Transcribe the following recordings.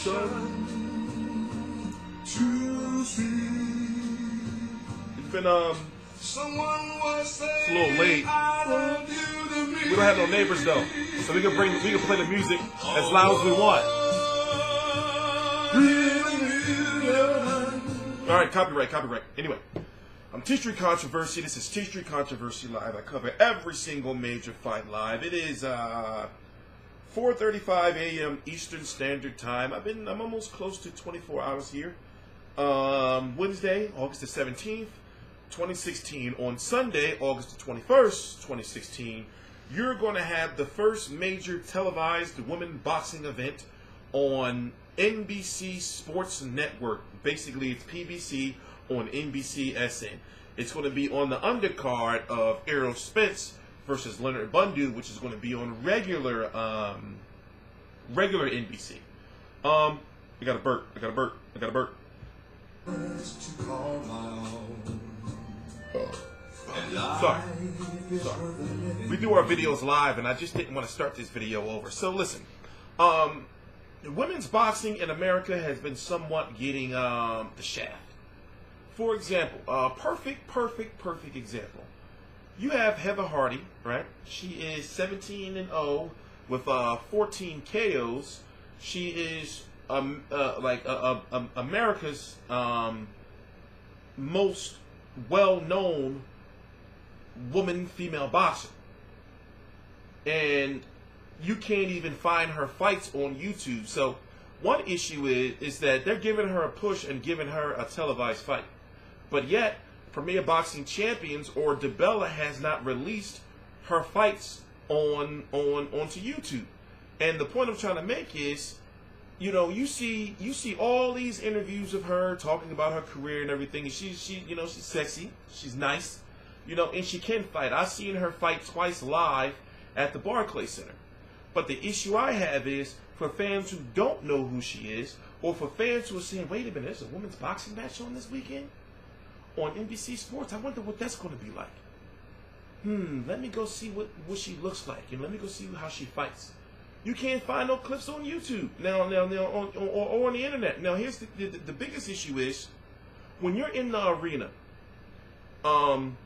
to see. It's been Someone was it's a little late. We don't have no neighbors though, so we can play the music as loud as we want. All right, copyright. Anyway, I'm T Street Controversy. This is T Street Controversy Live. I cover every single major fight live. It is 4:35 a.m. Eastern Standard Time. I'm almost close to 24 hours here. Wednesday, August the 17th, 2016. On Sunday, August the 21st, 2016, you're going to have the first major televised women boxing event on NBC Sports Network. Basically, it's PBC on Nbcsn. It's going to be on the undercard of Errol Spence versus Leonard Bundu, which is going to be on regular NBC. I got a burp. Sorry. We do our videos live, and I just didn't want to start this video over. So listen, women's boxing in America has been somewhat getting the shaft. For example, perfect example. You have Heather Hardy, right? She is 17-0 with 14 KOs. She is America's most well-known female boxer, and you can't even find her fights on YouTube. So one issue is that they're giving her a push and giving her a televised fight, but yet Premier Boxing Champions or DeBella has not released her fights onto YouTube. And the point I'm trying to make is, you know, you see all these interviews of her talking about her career and everything. She's sexy, she's nice, and she can fight. I've seen her fight twice live at the Barclays Center. But the issue I have is for fans who don't know who she is, or for fans who are saying, wait a minute, there's a women's boxing match on this weekend on NBC Sports. I wonder what that's going to be like. Let me go see what she looks like, and let me go see how she fights. You can't find no clips on YouTube now or on the internet. Now here's the biggest issue is when you're in the arena, and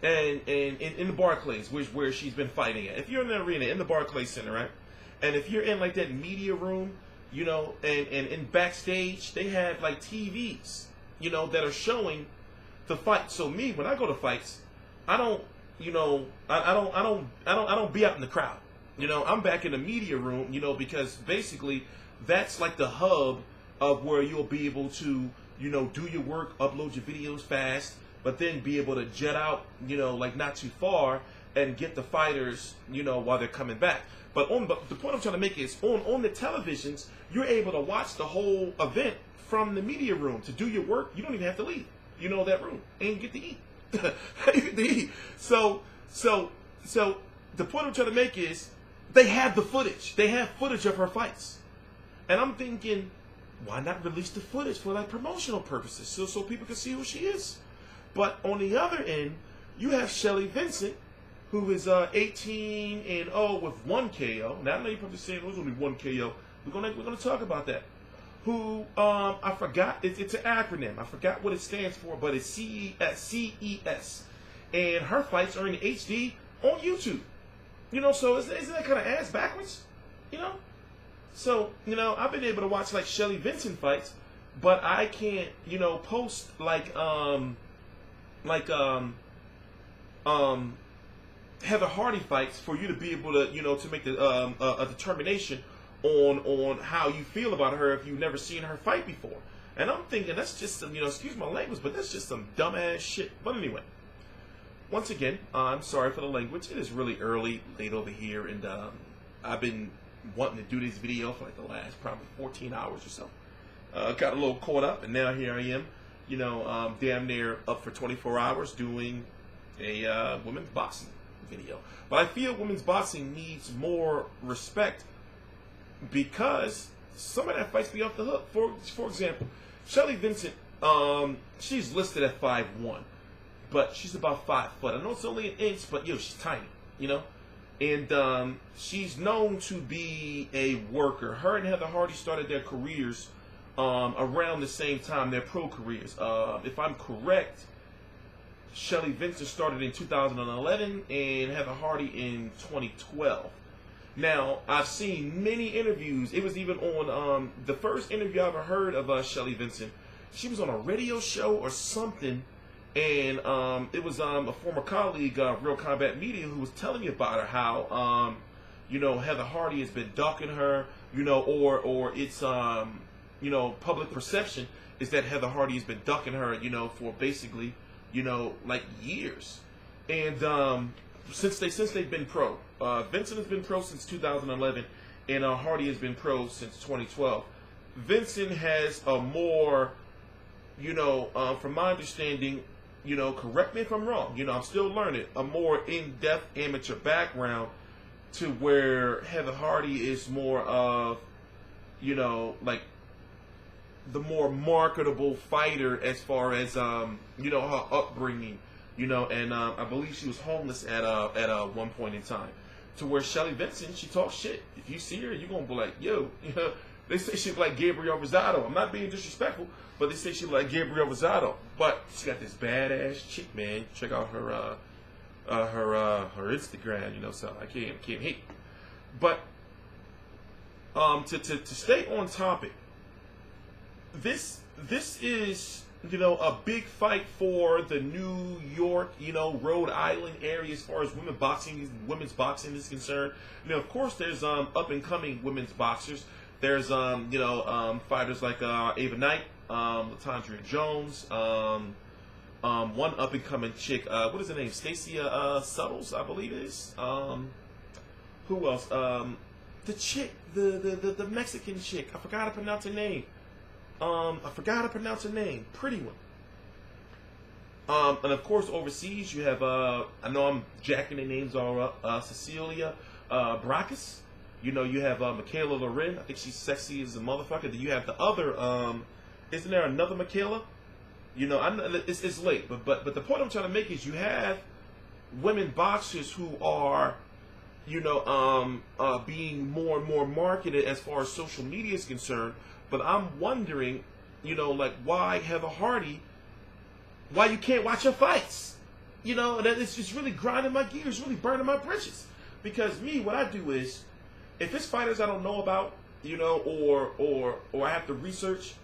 in the Barclays, where she's been fighting at. If you're in the arena in the Barclays Center, right, and if you're in like that media room, and in backstage they have like TVs, that are showing the fight. So me, when I go to fights, I don't be out in the crowd. I'm back in the media room, because basically that's like the hub of where you'll be able to, do your work, upload your videos fast, but then be able to jet out, like not too far and get the fighters, while they're coming back. But the point I'm trying to make is on the televisions, you're able to watch the whole event from the media room. To do your work, you don't even have to leave, that room, and you get to eat. You get to eat. So the point I'm trying to make is, they have the footage. They have footage of her fights. And I'm thinking, why not release the footage for like promotional purposes so people can see who she is? But on the other end, you have Shelly Vincent, who is 18-0 with 1 KO. Now I know you're probably saying it was only 1 KO. We're gonna talk about that. Who I forgot, it's an acronym. I forgot what it stands for, but it's CES. And her fights are in HD on YouTube. So isn't that kind of ass backwards? So, I've been able to watch like Shelly Vincent fights, but I can't, post Heather Hardy fights for you to be able to, to make a determination on how you feel about her if you've never seen her fight before. And I'm thinking that's just some, excuse my language, but that's just some dumbass shit. But anyway. Once again, I'm sorry for the language. It is really late over here, and I've been wanting to do this video for like the last probably 14 hours or so. Got a little caught up, and now here I am, damn near up for 24 hours doing a women's boxing video. But I feel women's boxing needs more respect because some of that fights be off the hook. For example, Shelly Vincent, she's listed at 5'1". But she's about 5 foot. I know it's only an inch, but she's tiny, And she's known to be a worker. Her and Heather Hardy started their careers around the same time, their pro careers. If I'm correct, Shelly Vincent started in 2011 and Heather Hardy in 2012. Now, I've seen many interviews. It was even on the first interview I ever heard of Shelly Vincent. She was on a radio show or something, and it was a former colleague of Real Combat Media who was telling me about her, how Heather Hardy has been ducking her, or it's public perception is that Heather Hardy has been ducking her, for basically, like years. And since they've been pro, Vincent has been pro since 2011, and Hardy has been pro since 2012. Vincent has a more, from my understanding, correct me if I'm wrong, I'm still learning, a more in-depth amateur background, to where Heather Hardy is more of, like the more marketable fighter as far as, her upbringing, and I believe she was homeless at one point in time. To where Shelly Vincent, she talks shit. If you see her, you're going to be like, yo, they say she's like Gabrielle Rosado. I'm not being disrespectful, but they say she's like Gabrielle Rosado. But she got this badass chick, man. Check out her Instagram, so I can't hate. But to stay on topic, this is a big fight for the New York, Rhode Island area as far as women's boxing is concerned. Of course, there's up and coming women's boxers. There's fighters like Ava Knight, Latondria Jones, one up and coming chick. What is her name? Stacia Suttles, I believe it is. Who else? The chick, the Mexican chick. I forgot to pronounce her name. Pretty one. And of course, overseas you have I know I'm jacking the names all up. Cecilia Brackus. You have Michaela Loren. I think she's sexy as a motherfucker. Then you have the other. Isn't there another Michaela? I know it's late, but the point I'm trying to make is you have women boxers who are, being more and more marketed as far as social media is concerned. But I'm wondering, like why Heather Hardy, why you can't watch her fights? That it's just really grinding my gears, really burning my britches. Because me, what I do is, if it's fighters I don't know about, or I have to research,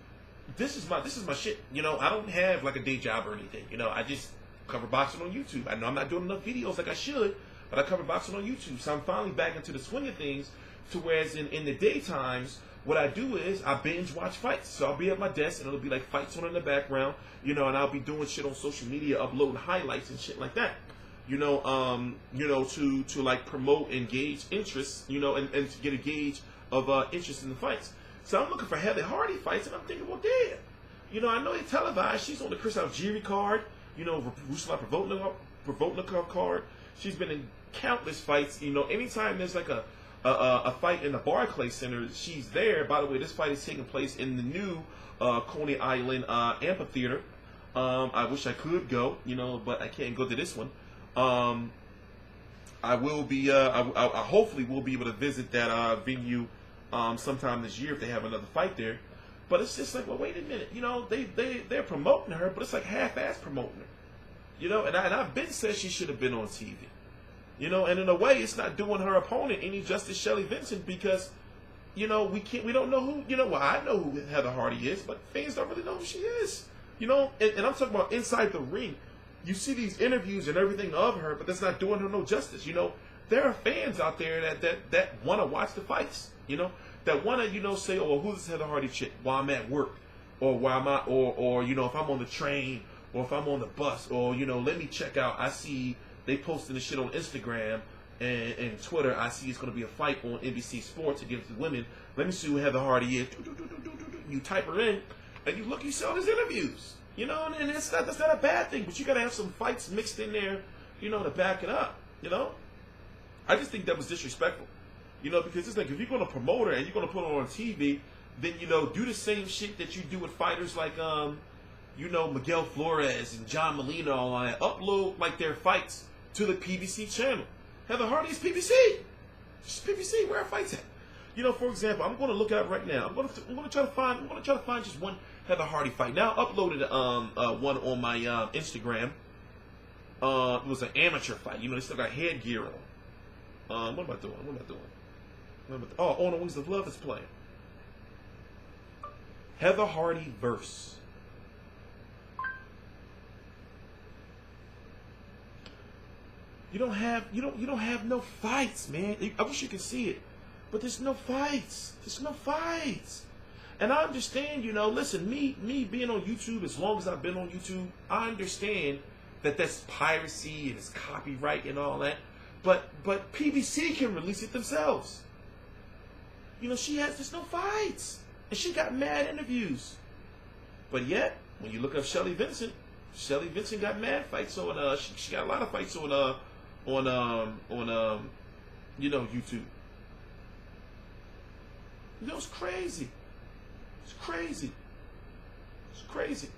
this is my shit. I don't have like a day job or anything. I just cover boxing on YouTube. I know I'm not doing enough videos like I should, but I cover boxing on YouTube. So I'm finally back into the swing of things, to whereas in the daytimes, what I do is I binge watch fights. So I'll be at my desk and it'll be like fights on in the background, and I'll be doing shit on social media, uploading highlights and shit like that. To like promote and gauge interest, and to get a gauge of interest in the fights. So I'm looking for Heather Hardy fights, and I'm thinking, well, damn. I know they televised. She's on the Chris Algieri card, Ruslan Provodnikov card. She's been in countless fights. Anytime there's like a fight in the Barclays Center, she's there. By the way, this fight is taking place in the new Coney Island amphitheater. I wish I could go, but I can't go to this one. I will be. I hopefully will be able to visit that venue sometime this year if they have another fight there. But it's just like, well, wait a minute. They're promoting her, but it's like half-ass promoting her. And I've been said she should have been on TV. And in a way, it's not doing her opponent any justice, Shelly Vincent, because, we don't know who, well, I know who Heather Hardy is, but fans don't really know who she is. And I'm talking about inside the ring. You see these interviews and everything of her, but that's not doing her no justice. There are fans out there that want to watch the fights, that want to, say, oh, well, who's this Heather Hardy chick while I'm at work, or while I'm or if I'm on the train, or if I'm on the bus, or, let me check out, I see they posting the shit on Instagram and Twitter. I see it's going to be a fight on NBC Sports against the women. Let me see who Heather Hardy is. You type her in, and you see all these interviews. And that's not a bad thing, but you got to have some fights mixed in there, to back it up, I just think that was disrespectful, because it's like, if you're going to promote her and you're going to put her on TV, then, do the same shit that you do with fighters like, Miguel Flores and John Molina, all that. Upload, like, their fights to the PBC channel. Heather Hardy is PBC. She's PBC. Where are fights at? You know, for example, I'm going to look it up right now. I'm going to try to find just one Heather Hardy fight. Now, I uploaded one on my Instagram. It was an amateur fight. You know, they still got headgear on. What am I doing? Oh, On the Wings of Love is playing. Heather Hardy versus. You don't have no fights, man. I wish you could see it, but there's no fights. There's no fights. And I understand, you know. Listen, me being on YouTube as long as I've been on YouTube, I understand that that's piracy and it's copyright and all that. But PBC can release it themselves. You know, there's no fights, and she got mad interviews. But yet, when you look up Shelly Vincent got mad fights on. She got a lot of fights on you know, YouTube. You know, it's crazy. It's crazy. It's crazy.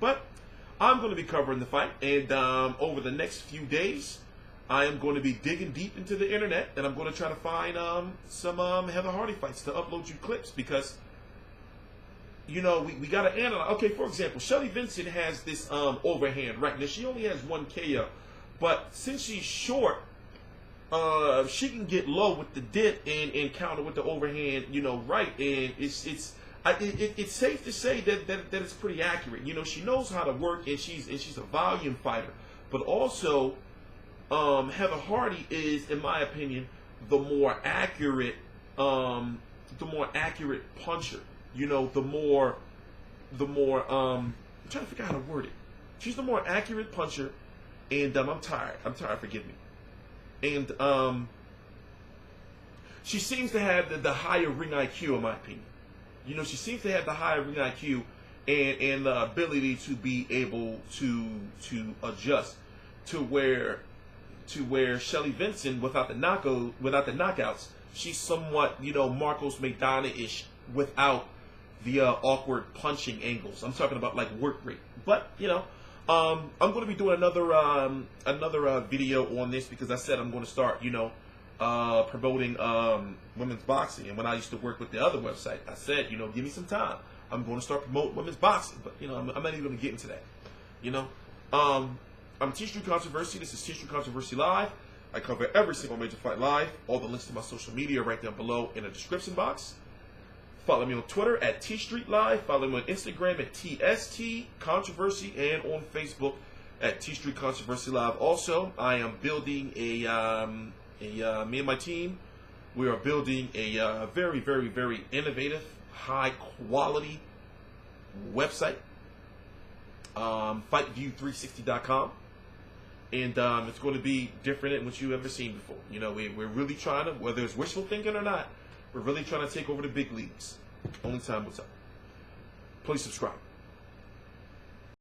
But I'm going to be covering the fight, and over the next few days, I am going to be digging deep into the internet, and I'm going to try to find some Heather Hardy fights to upload you clips, because, you know, we got to analyze. Okay, for example, Shelly Vincent has this overhand right now. She only has one KO, but since she's short, she can get low with the dip and counter with the overhand, you know, right. And it's safe to say that it's pretty accurate. You know, she knows how to work, and she's a volume fighter. But also, Heather Hardy is, in my opinion, the more accurate puncher. You know, the more I'm trying to figure out how to word it. She's the more accurate puncher, and I'm tired. Forgive me. And she seems to have the higher ring IQ, in my opinion. You know, she seems to have the higher ring IQ and the ability to be able to adjust to where Shelly Vincent, without the knockouts, she's somewhat, you know, Marcos Maidana-ish without the awkward punching angles. I'm talking about like work rate. But, you know, I'm going to be doing another video on this, because I said I'm going to start, you know, promoting women's boxing. And when I used to work with the other website, I said, you know, give me some time. I'm going to start promoting women's boxing. But, you know, I'm not even going to get into that. You know, I'm T Street Controversy. This is T Street Controversy Live. I cover every single major fight live. All the links to my social media are right down below in the description box. Follow me on Twitter at T Street Live. Follow me on Instagram at TST Controversy, and on Facebook at T Street Controversy Live. Also, I am building me and my team, we are building a very, very, very innovative, high quality website. FightView360.com. And it's going to be different than what you've ever seen before. You know, we're really trying to, whether it's wishful thinking or not, we're really trying to take over the big leagues. Only time will tell. Please subscribe.